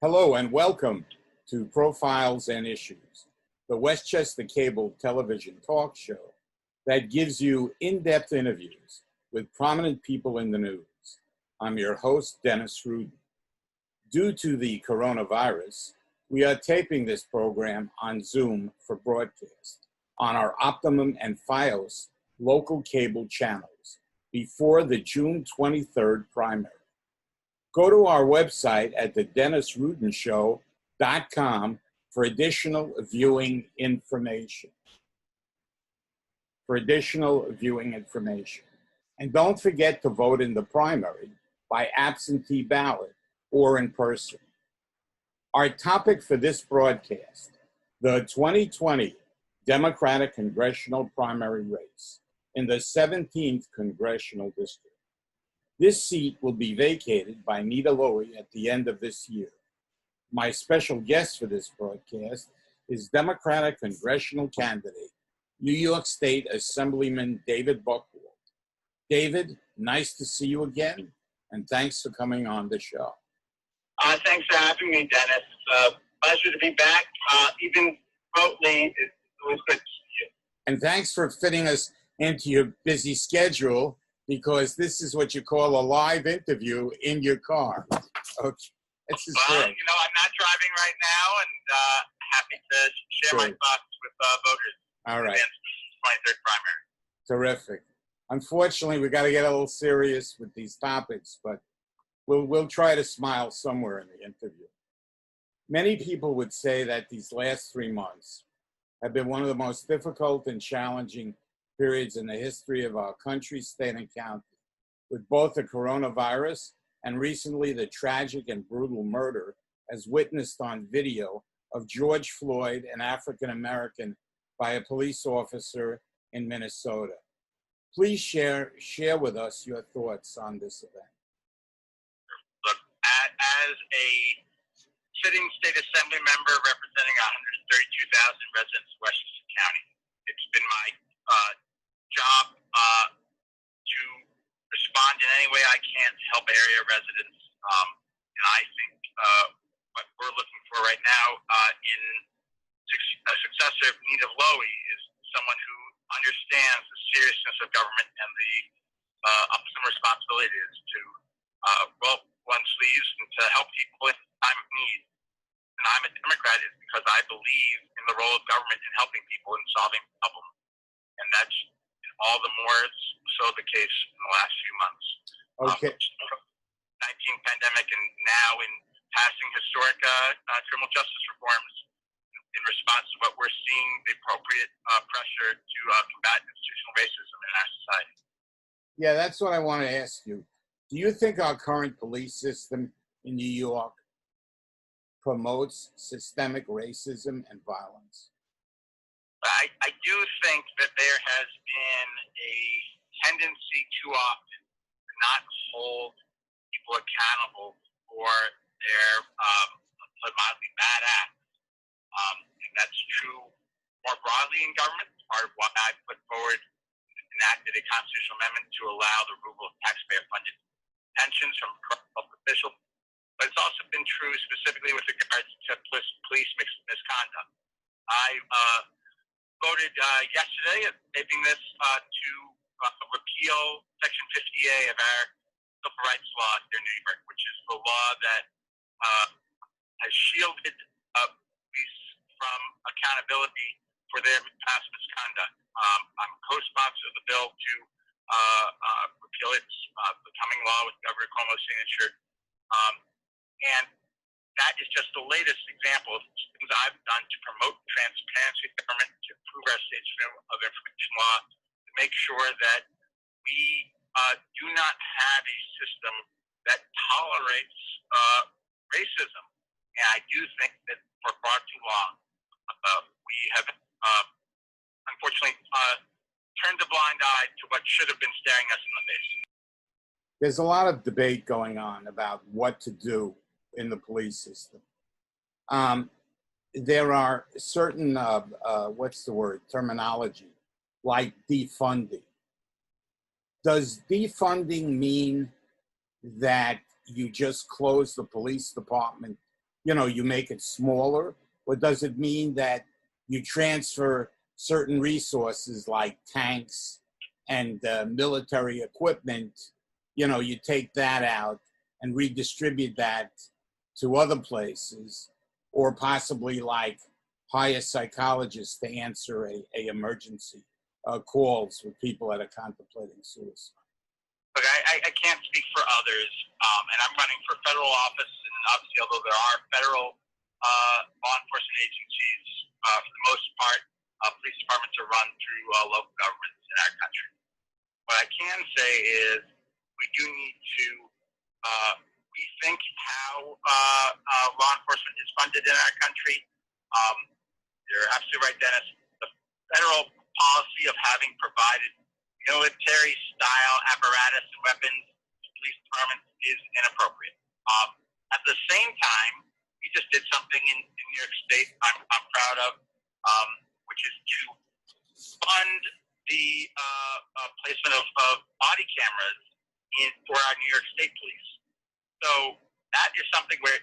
Hello and welcome to Profiles and Issues, the Westchester Cable television talk show that gives you in-depth interviews with prominent people in the news. I'm your host, Dennis Rudin. Due to the coronavirus, we are taping this program on Zoom for broadcast on our Optimum and Fios local cable channels before the June 23rd primary. Go to our website at thedennisrudenshow.com for additional viewing information. And don't forget to vote in the primary by absentee ballot or in person. Our topic for this broadcast, the 2020 Democratic congressional primary race in the 17th Congressional District. This seat will be vacated by Nita Lowy at the end of this year. My special guest for this broadcast is Democratic congressional candidate, New York State Assemblyman David Buchwald. David, nice to see you again, and thanks for coming on the show. Thanks for having me, Dennis. It's a pleasure to be back. Even remotely, it was good to see you. And thanks for fitting us into your busy schedule, because this is what you call a live interview in your car. Okay. This is well, great. I'm not driving right now, and happy to share my thoughts with voters. All right. In the 23rd primary. Terrific. Unfortunately, we got to get a little serious with these topics, but we'll try to smile somewhere in the interview. Many people would say that these last 3 months have been one of the most difficult and challenging periods in the history of our country, state, and county, with both the coronavirus and recently the tragic and brutal murder, as witnessed on video, of George Floyd, an African-American, by a police officer in Minnesota. Please share with us your thoughts on this event. Look, as a sitting state assembly member representing 132,000 residents of Westchester County, it's been my job to respond in any way I can to help area residents. And I think what we're looking for right now in a successor of Nita Lowy is someone who understands the seriousness of government and the some responsibility is to roll up one's sleeves and to help people in time of need. And I'm a Democrat because I believe in the role of government in helping people in solving problems. And that's all the more so the case in the last few months. Okay. 19 pandemic and now in passing historic criminal justice reforms in response to what we're seeing the appropriate pressure to combat institutional racism in our society. Yeah, that's what I want to ask you. Do you think our current police system in New York promotes systemic racism and violence? I do think that there has been a tendency too often to not hold people accountable for their mildly bad acts. And that's true more broadly in government. Part of what I put forward enacted a constitutional amendment to allow the removal of taxpayer-funded pensions from public officials. But it's also been true specifically with regards to police misconduct. I voted yesterday taping this to repeal Section 50A of our civil rights law here in New York, which is the law that has shielded police from accountability for their past misconduct. I'm co-sponsor of the bill to repeal it. It's becoming law with Governor Cuomo's signature. And that is just the latest example of things I've done to promote transparency in government, to improve our state's freedom of information law, to make sure that we do not have a system that tolerates racism. And I do think that for far too long, we have unfortunately turned a blind eye to what should have been staring us in the face. There's a lot of debate going on about what to do in the police system. There are certain, terminology, like defunding. Does defunding mean that you just close the police department you make it smaller? Or does it mean that you transfer certain resources like tanks and military equipment, you take that out and redistribute that to other places, or possibly like hire psychologists to answer a emergency calls with people that are contemplating suicide? Look, I can't speak for others, and I'm running for federal office, and obviously, although there are federal law enforcement agencies, for the most part, police departments are run through local governments in our country. What I can say is we do need to rethink how law enforcement is funded in our country. You're absolutely right, Dennis. The federal policy of having provided military-style apparatus and weapons to police departments is inappropriate. At the same time, we just did something in New York State I'm proud of, which is to fund the placement of body cameras for our New York State police. So that is something where,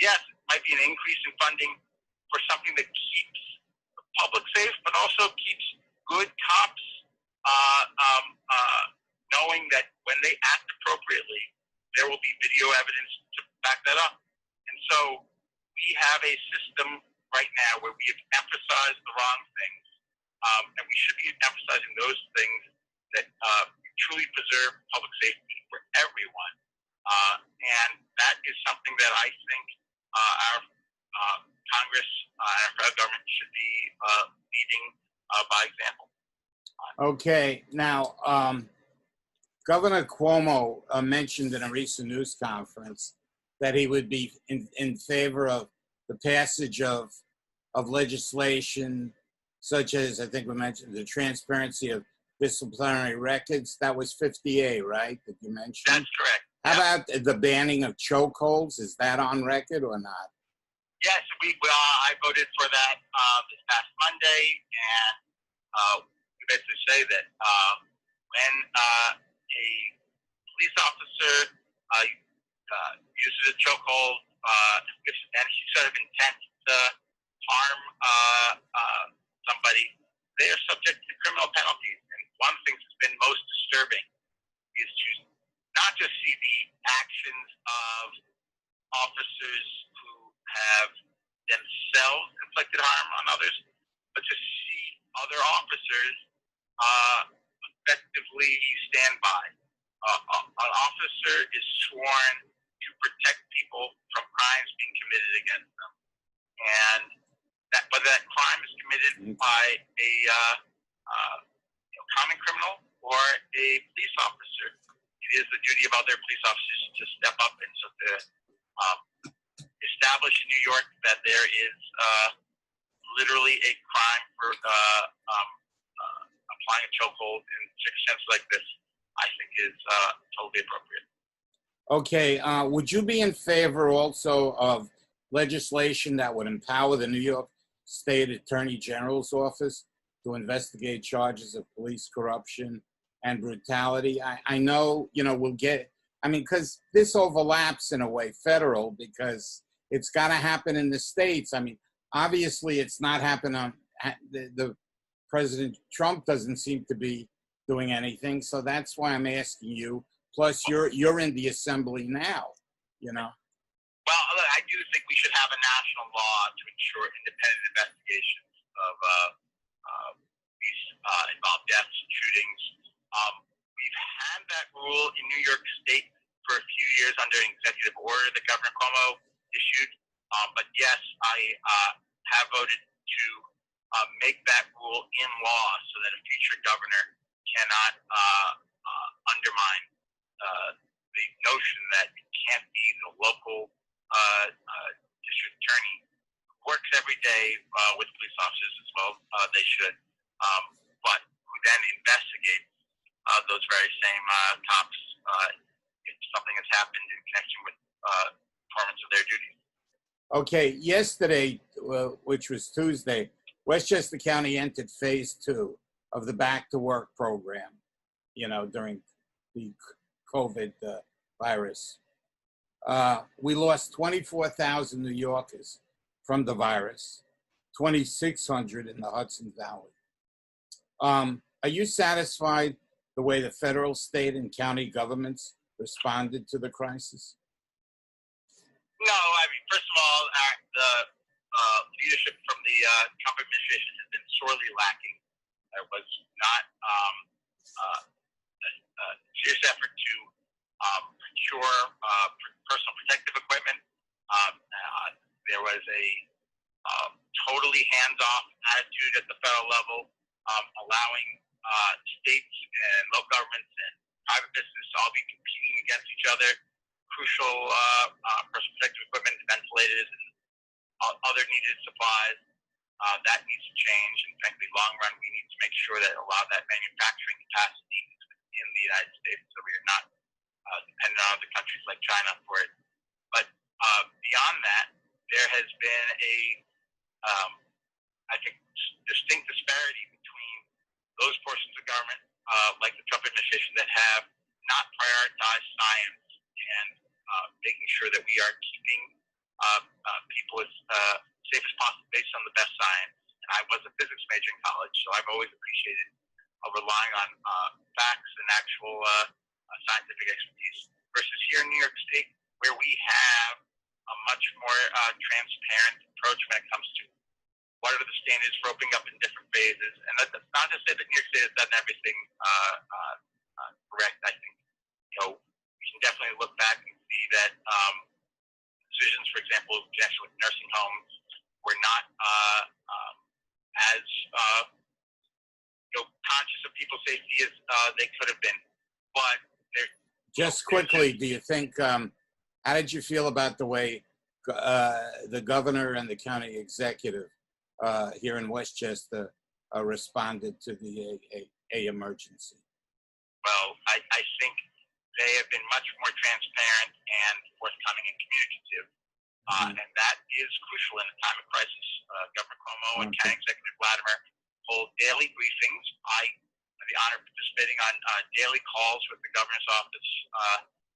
yes, it might be an increase in funding for something that keeps the public safe, but also keeps good cops knowing that when they act appropriately, there will be video evidence to back that up. And so we have a system right now where we have emphasized the wrong things, and we should be emphasizing those things that truly preserve public safety for everyone. And that is something that I think our Congress and our federal government should be leading by example. Okay, now, Governor Cuomo mentioned in a recent news conference that he would be in favor of the passage of legislation such as, I think we mentioned, the transparency of disciplinary records. That was 50A, right, that you mentioned? That's correct. How about the banning of chokeholds? Is that on record or not? Yes, I voted for that this past Monday, and we basically say that when a police officer uses a chokehold and he's sort of intent to harm somebody, they are subject to criminal penalties. And one of the things that's been most disturbing is to not just see the actions of officers who have themselves inflicted harm on others, but to see other officers effectively stand by. An officer is sworn to protect people from crimes being committed against them, and that whether that crime is committed by a common criminal or a police officer, it is the duty of other police officers to step up and so to establish in New York that there is literally a crime for applying a chokehold in circumstances like this. I think is totally appropriate. Okay, would you be in favor also of legislation that would empower the New York State Attorney General's office to investigate charges of police corruption and brutality? I know, we'll get, because this overlaps in a way federal, because it's got to happen in the states. Obviously it's not happening on, the President Trump doesn't seem to be doing anything, so that's why I'm asking you. Plus, you're in the assembly now, Well, look, I do think we should have a national law to ensure independent investigations of these involved deaths and shootings. We've had that rule in New York State for a few years under an executive order that Governor Cuomo issued. But yes, I have voted to make that rule in law so that a future governor cannot undermine the notion that it can't be the local district attorney who works every day with police officers as well. They should, but who then investigate those very same cops if something has happened in connection with performance of their duties. Okay, yesterday, which was Tuesday, Westchester County entered phase 2 of the Back to Work program, during the COVID virus. We lost 24,000 New Yorkers from the virus, 2,600 in the Hudson Valley. Are you satisfied the way the federal, state, and county governments responded to the crisis? No, I mean, first of all, the leadership from the Trump administration has been sorely lacking. There was not a serious effort to procure personal protective equipment. There was a totally hands-off attitude at the federal level, allowing states and local governments and private business to all be competing against each other. Crucial personal protective equipment, ventilators, and other needed supplies. That needs to change. And frankly, long run, we need to make sure that a lot of that manufacturing capacity is within the United States, so we are not dependent on other countries like China for it. But beyond that, there has been I think, distinct disparity between those portions of government, like the Trump administration, that have not prioritized science and making sure that we are keeping people as safe as possible based on the best science. And I was a physics major in college, so I've always appreciated relying on facts and actual scientific expertise. Versus here in New York State, where we have a much more transparent approach when it comes to what are the standards for opening up in different phases. And that's not to say that New York State has done everything correct. I think we can definitely look back and see that decisions, for example, actually with nursing homes, were not as conscious of people's safety as they could have been. But just quickly, do you think? How did you feel about the way the governor and the county executive here in Westchester responded to the emergency? Well, I think they have been much more transparent and forthcoming and communicative, and that is crucial in a time of crisis. Governor Cuomo and County Executive Latimer hold daily briefings. I have the honor of participating on daily calls with the governor's office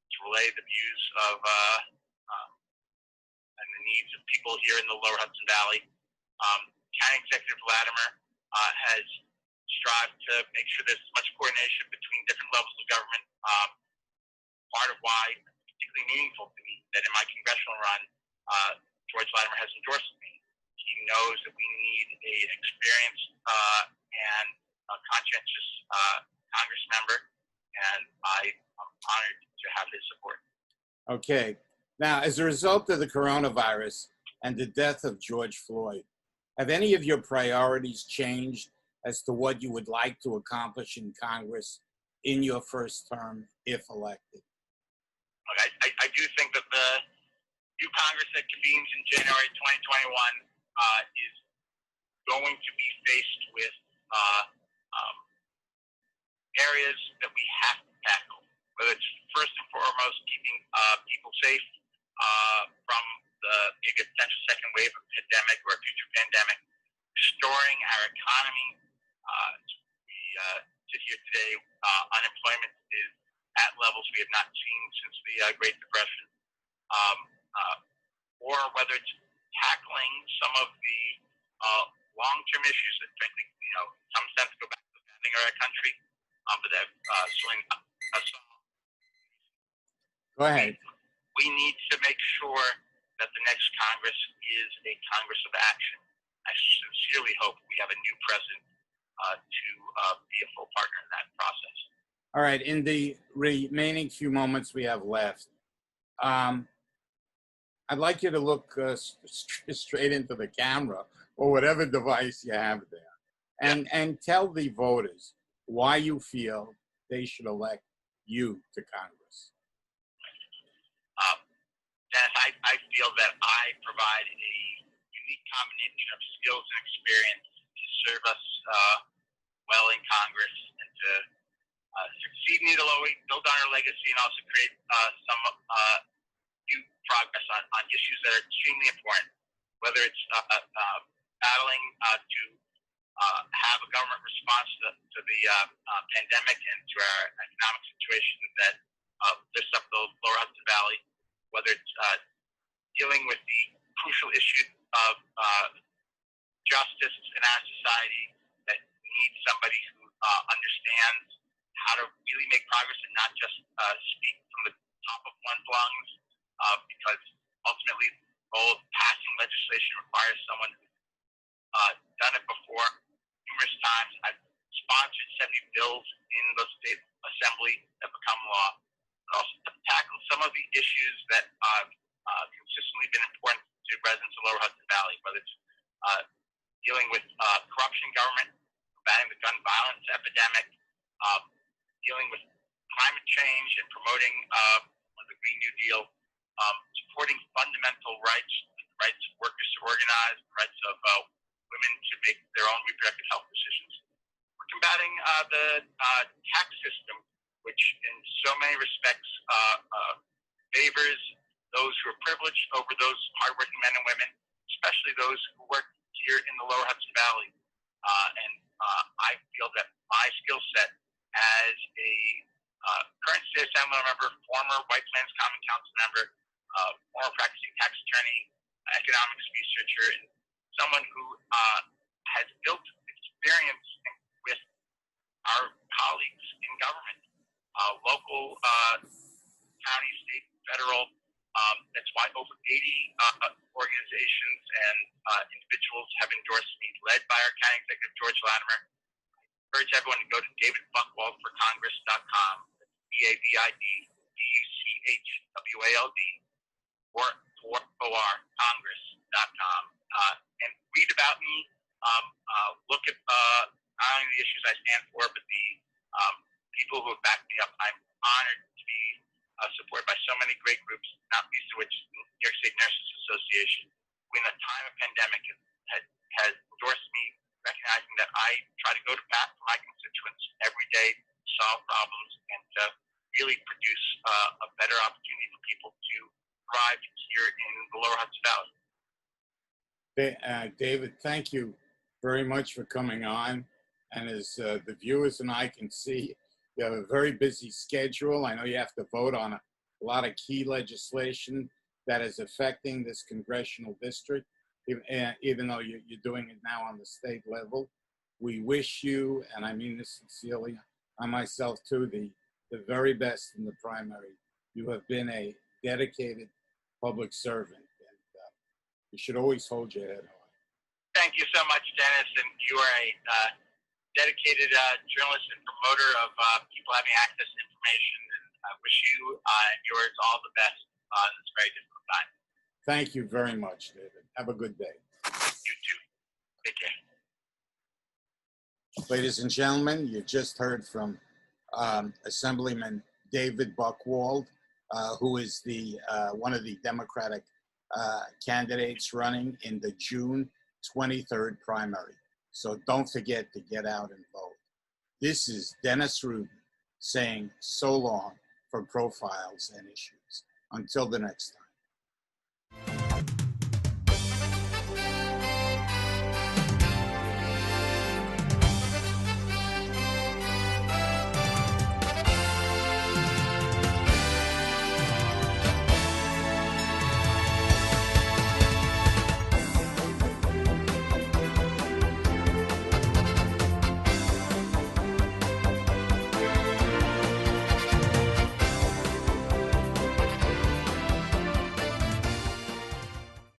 to relay the views of and the needs of people here in the Lower Hudson Valley. County Executive Latimer has strived to make sure there's as much coordination between different levels of government. Part of why it's particularly meaningful to me that in my congressional run, George Latimer has endorsed me. He knows that we need an experienced and conscientious Congress member, and I'm honored to have his support. Okay. Now, as a result of the coronavirus and the death of George Floyd, have any of your priorities changed as to what you would like to accomplish in Congress in your first term, if elected? I do think that the new Congress that convenes in January 2021 is going to be faced with areas that we have to tackle, whether it's first and foremost keeping people safe from maybe a potential second wave of pandemic or a future pandemic, restoring our economy. We sit here today, unemployment is at levels we have not seen since the Great Depression, or whether it's tackling some of the long-term issues that, frankly, in some sense go back to the founding of our country, but that have certainly not solved. Go ahead. We need to make sure that the next Congress is a Congress of action. I sincerely hope we have a new president to be a full partner in that process. All right. In the remaining few moments we have left, I'd like you to look straight into the camera or whatever device you have there, and tell the voters why you feel they should elect you to Congress. Dennis, I feel that I provide a unique combination of skills and experience to serve us well in Congress and to succeed in either way, build on our legacy, and also create some new progress on issues that are extremely important, whether it's battling to have a government response to the pandemic and to our economic situation that lifts up the Lower Hudson Valley, whether it's dealing with the crucial issue of justice in our society that needs somebody who understands how to really make progress and not just speak from the top of one's lungs, because ultimately, passing legislation requires someone who's done it before numerous times. I've sponsored 70 bills in the state assembly that become law, but also to tackle some of the issues that have consistently been important to residents of Lower Hudson Valley, whether it's dealing with corruption in government, combating the gun violence epidemic, dealing with climate change and promoting the Green New Deal, supporting fundamental rights, the rights of workers to organize, the rights of women to make their own reproductive health decisions. We're combating the tax system, which in so many respects favors those who are privileged over those hardworking men and women, especially those who work here in the Lower Hudson Valley. And I feel that my skill set as a current state assembly member, former White Plains Common Council member, former practicing tax attorney, economics researcher, and someone who has built experience with our colleagues in government, local, county, state, federal. That's why over 80 organizations and individuals have endorsed me, led by our county executive, George Latimer. I urge everyone to go to davidbuchwaldforcongress.com, DAVIDBUCHWALD, or Congress.com, and read about me. Look at not only the issues I stand for, but the people who have backed me up. I'm honored to be supported by so many great groups, not least of which the New York State Nurses Association, who in a time of pandemic has endorsed me, recognizing that I try to go to bat for my constituents every day, solve problems, and to really produce a better opportunity for people to thrive here in the Lower Hudson Valley. David, thank you very much for coming on. And as the viewers and I can see, you have a very busy schedule. I know you have to vote on a lot of key legislation that is affecting this congressional district, even though you're doing it now on the state level. We wish you, and I mean this sincerely, I myself too, the very best in the primary. You have been a dedicated public servant, and you should always hold your head high. Thank you so much, Dennis, and you are a dedicated journalist and promoter of people having access to information, and I wish you and yours all the best in this very difficult time. Thank you very much, David. Have a good day. You too. Take care. Ladies and gentlemen, you just heard from Assemblyman David Buchwald, who is the one of the Democratic candidates running in the June 23rd primary. So don't forget to get out and vote. This is Dennis Rudin saying so long for Profiles and Issues. Until the next time.